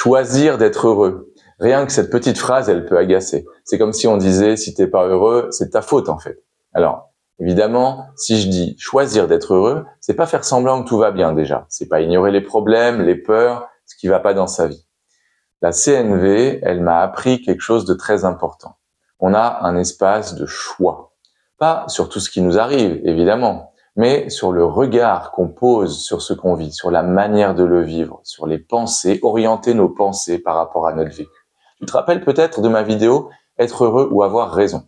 Choisir d'être heureux. Rien que cette petite phrase, elle peut agacer. C'est comme si on disait, si t'es pas heureux, c'est ta faute en fait. Alors, évidemment, si je dis choisir d'être heureux, c'est pas faire semblant que tout va bien déjà. C'est pas ignorer les problèmes, les peurs, ce qui va pas dans sa vie. La CNV, elle m'a appris quelque chose de très important. On a un espace de choix. Pas sur tout ce qui nous arrive, évidemment, mais sur le regard qu'on pose sur ce qu'on vit, sur la manière de le vivre, sur les pensées, orienter nos pensées par rapport à notre vécu. Tu te rappelles peut-être de ma vidéo « Être heureux ou avoir raison ».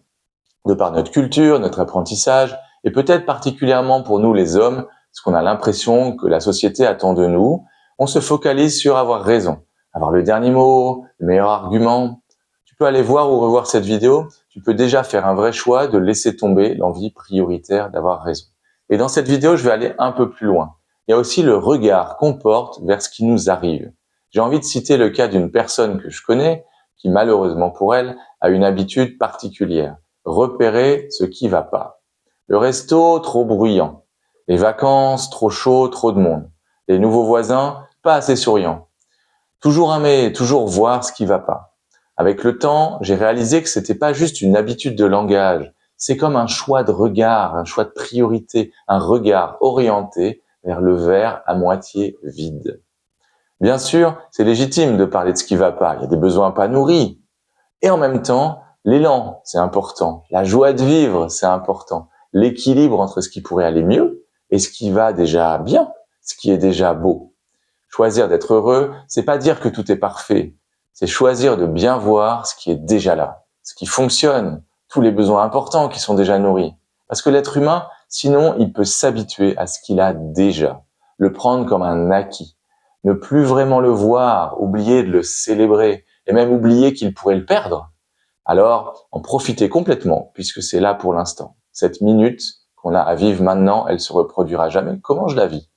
De par notre culture, notre apprentissage, et peut-être particulièrement pour nous les hommes, parce qu'on a l'impression que la société attend de nous, on se focalise sur avoir raison, avoir le dernier mot, le meilleur argument. Tu peux aller voir ou revoir cette vidéo, tu peux déjà faire un vrai choix de laisser tomber l'envie prioritaire d'avoir raison. Et dans cette vidéo, je vais aller un peu plus loin. Il y a aussi le regard qu'on porte vers ce qui nous arrive. J'ai envie de citer le cas d'une personne que je connais, qui malheureusement pour elle, a une habitude particulière. Repérer ce qui va pas. Le resto, trop bruyant. Les vacances, trop chaud, trop de monde. Les nouveaux voisins, pas assez souriants. Toujours aimer, toujours voir ce qui va pas. Avec le temps, j'ai réalisé que c'était pas juste une habitude de langage. C'est comme un choix de regard, un choix de priorité, un regard orienté vers le verre à moitié vide. Bien sûr, c'est légitime de parler de ce qui va pas. Il y a des besoins pas nourris. Et en même temps, l'élan, c'est important. La joie de vivre, c'est important. L'équilibre entre ce qui pourrait aller mieux et ce qui va déjà bien, ce qui est déjà beau. Choisir d'être heureux, c'est pas dire que tout est parfait. C'est choisir de bien voir ce qui est déjà là, ce qui fonctionne, tous les besoins importants qui sont déjà nourris. Parce que l'être humain, sinon, il peut s'habituer à ce qu'il a déjà, le prendre comme un acquis, ne plus vraiment le voir, oublier de le célébrer, et même oublier qu'il pourrait le perdre. Alors, en profiter complètement, puisque c'est là pour l'instant. Cette minute qu'on a à vivre maintenant, elle se reproduira jamais. Comment je la vis?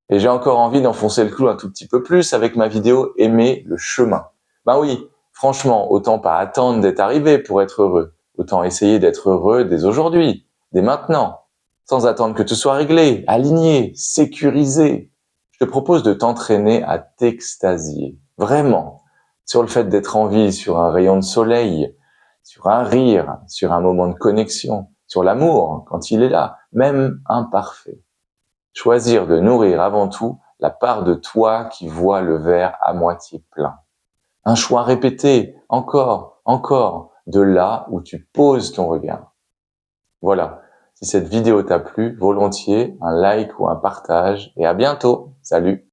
Et j'ai encore envie d'enfoncer le clou un tout petit peu plus avec ma vidéo « Aimer le chemin ». Ben oui, franchement, autant pas attendre d'être arrivé pour être heureux. Autant essayer d'être heureux dès aujourd'hui, dès maintenant, sans attendre que tout soit réglé, aligné, sécurisé. Je te propose de t'entraîner à t'extasier, vraiment, sur le fait d'être en vie, sur un rayon de soleil, sur un rire, sur un moment de connexion, sur l'amour quand il est là, même imparfait. Choisir de nourrir avant tout la part de toi qui voit le verre à moitié plein. Un choix répété, encore, de là où tu poses ton regard. Voilà, si cette vidéo t'a plu, volontiers un like ou un partage et à bientôt. Salut!